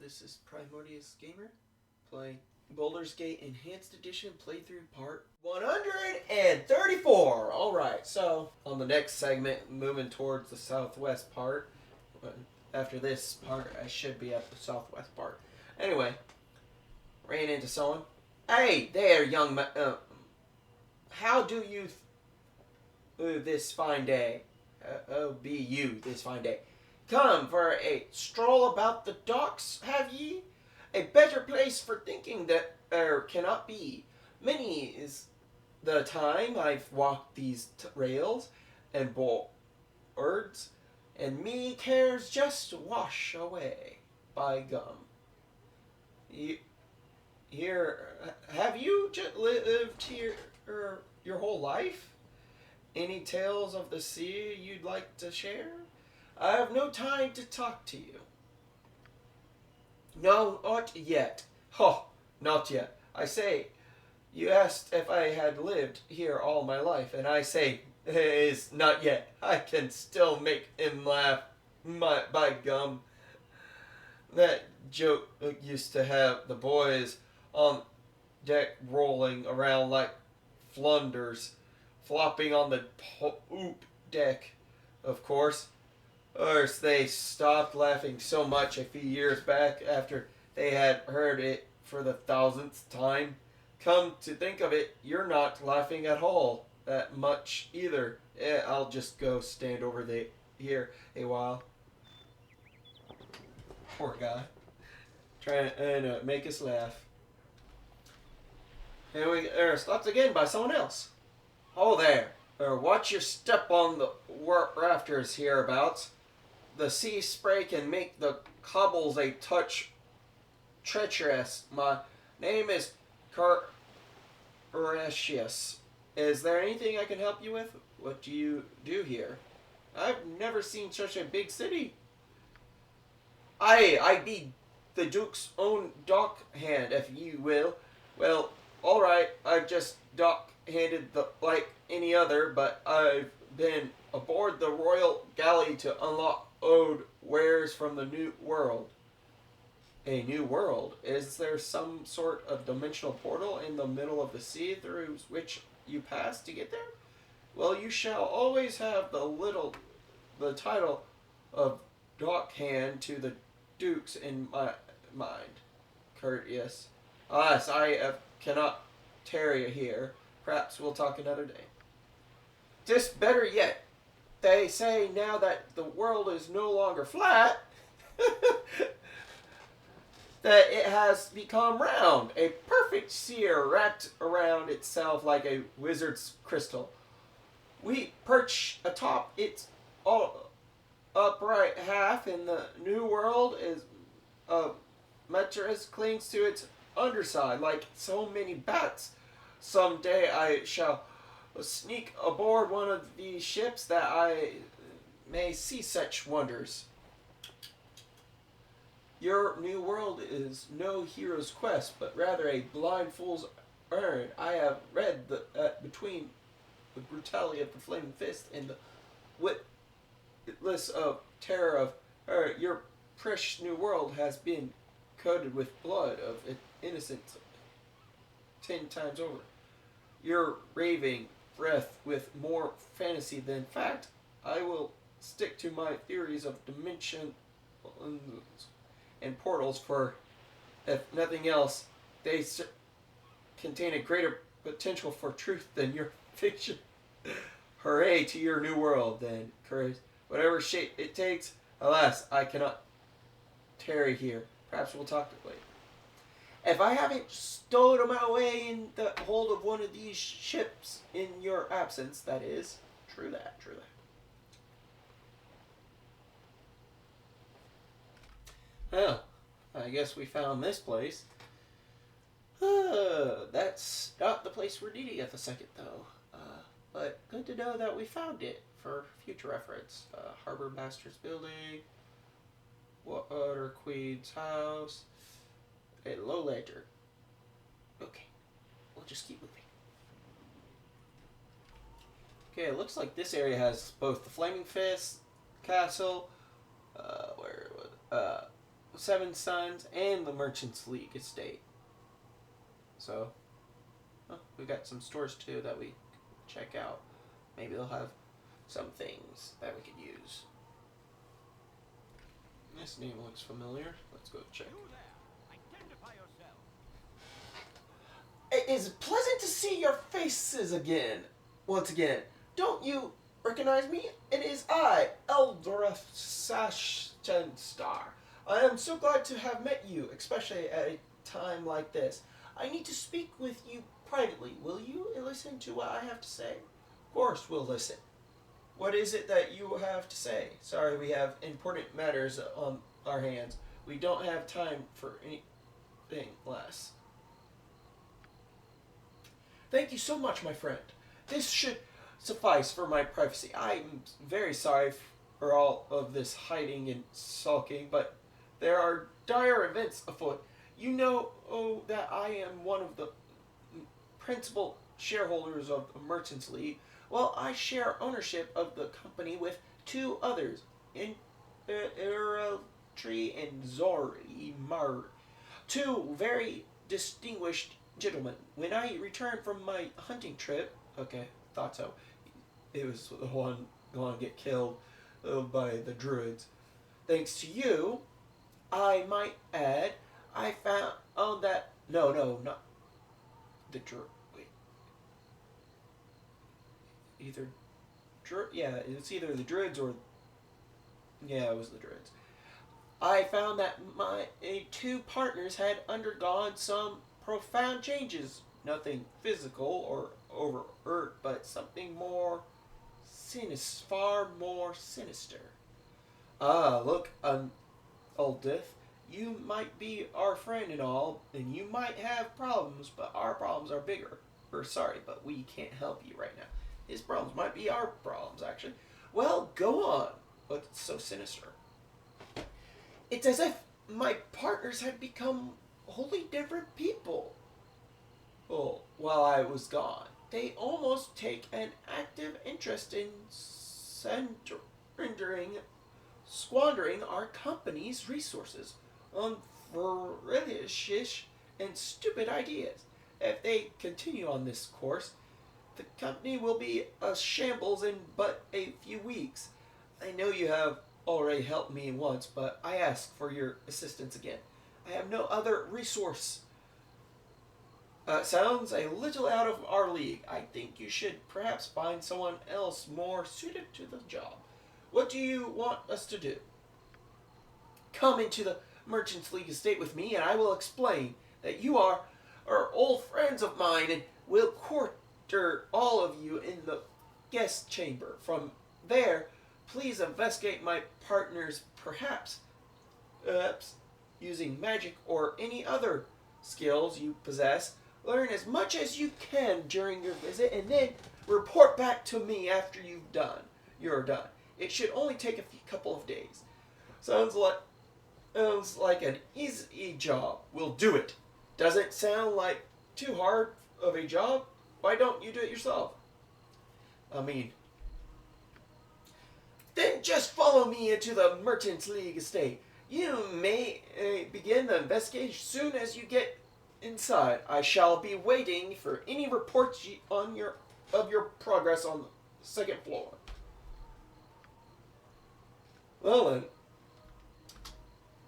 this is Primordius Gamer, playing Baldur's Gate Enhanced Edition playthrough part 134. Alright, so on the next segment, moving towards the southwest part. After this part, I should be at the southwest part. Anyway, ran into someone. Hey there, young man. How do you this fine day? Be you this fine day. Come for a stroll about the docks, have ye? A better place for thinking that there cannot be. Many is the time I've walked these rails and boards, and me cares just wash away, by gum. Have you lived here your whole life? Any tales of the sea you'd like to share? I have no time to talk to you. No, not yet. Not yet. I say, you asked if I had lived here all my life, and I say, it is not yet. I can still make him laugh, by gum. That joke used to have the boys on deck rolling around like flunders, flopping on the poop deck, of course. Or they stopped laughing so much a few years back after they had heard it for the 1000th time. Come to think of it, you're not laughing at all that much either. I'll just go stand over here a while. Poor guy. Trying to make us laugh. And we are stopped again by someone else. Oh there. Watch your step on the rafters hereabouts. The sea spray can make the cobbles a touch treacherous. My name is Primordius. Is there anything I can help you with? What do you do here? I've never seen such a big city. I be the Duke's own dock hand, if you will. Well, alright, I've just dock handed like any other, but I've been aboard the royal galley to unload wares from the new world. A new world? Is there some sort of dimensional portal in the middle of the sea through which you pass to get there? Well, you shall always have the title of dock hand to the dukes in my mind. Courteous. Alas, I cannot tarry here. Perhaps we'll talk another day. Just better yet, they say now that the world is no longer flat, that it has become round, a perfect sphere wrapped around itself like a wizard's crystal. We perch atop its upright half, and the new world is mattress clings to its underside like so many bats. Someday I shall sneak aboard one of these ships that I may see such wonders. Your new world is no hero's quest, but rather a blind fool's errand. I have read that between the brutality of the Flaming Fist and the witless of terror of her, your precious new world has been coated with blood of innocence 10 times over. You're raving breath with more fantasy than fact. I will stick to my theories of dimension and portals, for if nothing else, they contain a greater potential for truth than your fiction. Hooray to your new world, then, courage. Whatever shape it takes, alas, I cannot tarry here. Perhaps we'll talk later. If I haven't stowed my way in the hold of one of these ships in your absence, that is. True that, true that. Well, I guess we found this place. That's not the place we're needing at the second, though. But good to know that we found it for future reference. Harbor Master's Building, Water Queen's House, a low ledger. Okay, we'll just keep moving. Okay, it looks like this area has both the Flaming Fist Castle, Seven Sons and the Merchants League estate. So, we got some stores too that we check out. Maybe they'll have some things that we could use. This name looks familiar. Let's go check. It is pleasant to see your faces again. Once again, don't you recognize me? It is I, Eldrith Sashenstar. I am so glad to have met you, especially at a time like this. I need to speak with you privately. Will you listen to what I have to say? Of course we'll listen. What is it that you have to say? Sorry, we have important matters on our hands. We don't have time for anything less. Thank you so much, my friend. This should suffice for my privacy. I'm very sorry for all of this hiding and sulking, but there are dire events afoot. You know that I am one of the principal shareholders of the Merchants League. Well, I share ownership of the company with two others, Tree and Zorimar, two very distinguished gentlemen. When I returned from my hunting trip, okay, thought so. It was the one going to get killed by the druids. Thanks to you, I might add, I found that no, not the wait. It's either the druids or it was the druids. I found that my two partners had undergone some profound changes. Nothing physical or overt, but something more far more sinister. Ah, look, Aldith, you might be our friend and all, and you might have problems, but our problems are bigger. We're sorry, but we can't help you right now. His problems might be our problems, actually. Well, go on. What's so sinister? It's as if my partners had become wholly different people. Well, while I was gone, they almost take an active interest in squandering our company's resources on frivolous and stupid ideas. If they continue on this course, the company will be a shambles in but a few weeks. I know you have already helped me once, but I ask for your assistance again. I have no other resource. Sounds a little out of our league. I think you should perhaps find someone else more suited to the job. What do you want us to do? Come into the Merchants League estate with me, and I will explain that you are old friends of mine, and will quarter all of you in the guest chamber. From there, please investigate my partners, perhaps using magic or any other skills you possess. Learn as much as you can during your visit, and then report back to me after you're done. It should only take a couple of days. Sounds like an easy job. We'll do it. Doesn't sound like too hard of a job. Why don't you do it yourself? Then just follow me into the Merchants League estate. You may begin the investigation as soon as you get inside. I shall be waiting for any reports of your progress on the second floor. Well then,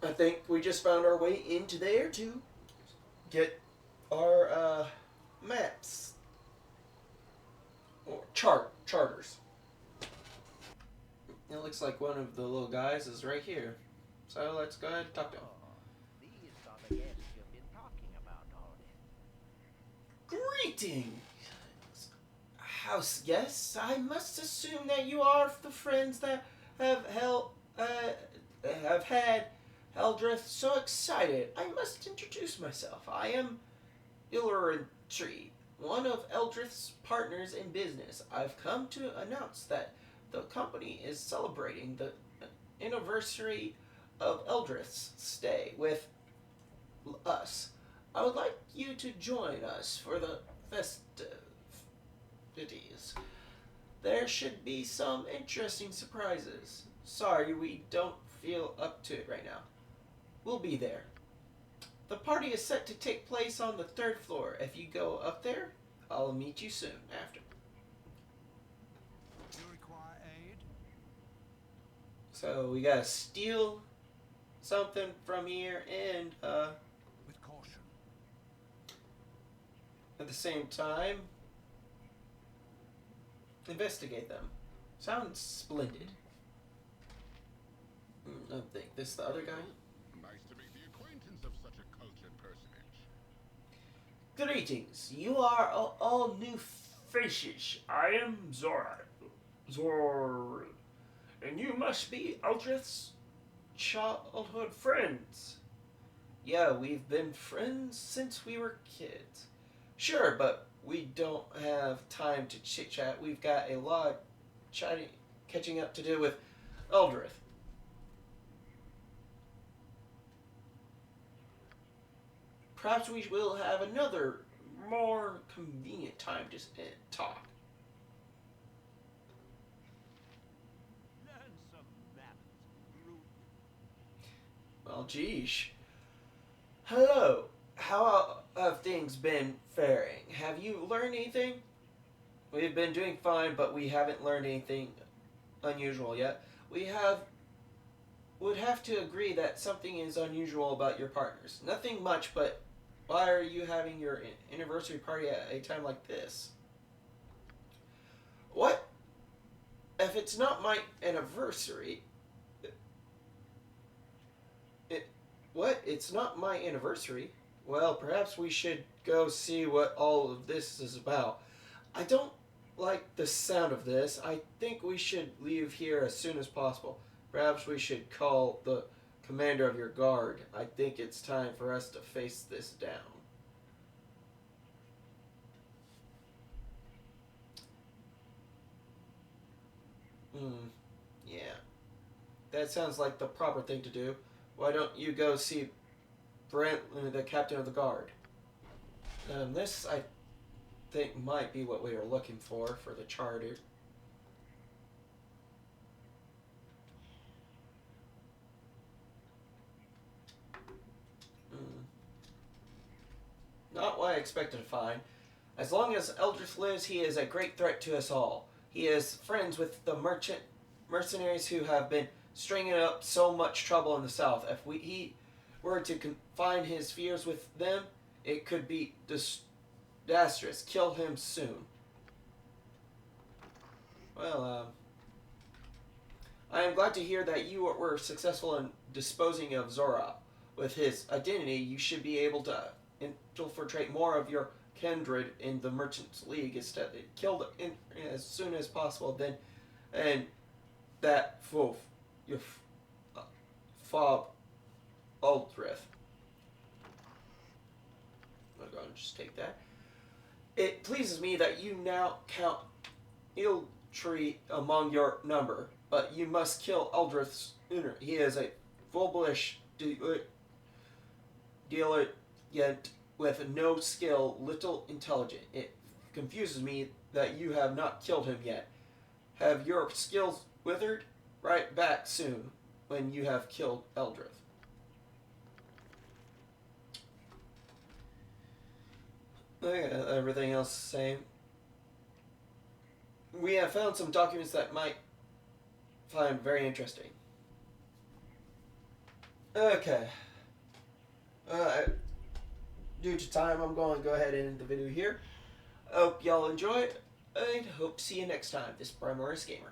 I think we just found our way into there to get our maps or charters. It looks like one of the little guys is right here, so let's go ahead and talk to him. These are the guests you've been talking about already. Greetings, house guests. I must assume that you are the friends that have had Eldrith so excited. I must introduce myself. I am Tree, one of Eldrith's partners in business. I've come to announce that the company is celebrating the anniversary of Eldrith's stay with us. I would like you to join us for the festivities. There should be some interesting surprises. Sorry, we don't feel up to it right now. we'll be there. The party is set to take place on the 3rd floor. If you go up there, I'll meet you soon after. Do you require aid? So we gotta steal something from here and With caution. at the same time investigate them. Sounds splendid. I think this is the other guy. Nice to make the acquaintance of such a cultured personage. Greetings. You are all new faces. I am Zora. And you must be Eldrith's childhood friends. Yeah, we've been friends since we were kids. Sure, but we don't have time to chit-chat. We've got a lot of catching up to do with Eldrith. Perhaps we will have another, more convenient time to talk. Learn some manners, brute. Well, geesh. Hello. How have things been faring? Have you learned anything? We've been doing fine, but we haven't learned anything unusual yet. Would have to agree that something is unusual about your partners. Nothing much, but why are you having your anniversary party at a time like this? What? If it's not my anniversary... What? It's not my anniversary? Well, perhaps we should go see what all of this is about. I don't like the sound of this. I think we should leave here as soon as possible. Perhaps we should call the commander of your guard. I think it's time for us to face this down. Yeah. That sounds like the proper thing to do. Why don't you go see Brent, the captain of the guard? This, I think, might be what we are looking for the charter. Not what I expected to find. As long as Eldritch lives, he is a great threat to us all. He is friends with the mercenaries who have been stringing up so much trouble in the south. If he were to confine his fears with them, it could be disastrous. Kill him soon. Well, I am glad to hear that you were successful in disposing of Zora. With his identity, you should be able to infiltrate more of your kindred in the Merchants League instead. Kill them as soon as possible. Then, and that your fob Aldrith. I'm going to just take that. It pleases me that you now count Ildtree among your number, but you must kill Aldrith's inner. He is a foolish dealer, yet with no skill, little intelligent. It confuses me that you have not killed him yet. Have your skills withered? Right back soon when you have killed Eldrith. Everything else the same. We have found some documents that might find very interesting. Okay. Due to time, I'm going to go ahead and end the video here. Hope y'all enjoy it, and hope to see you next time. This is Primordius Gamer.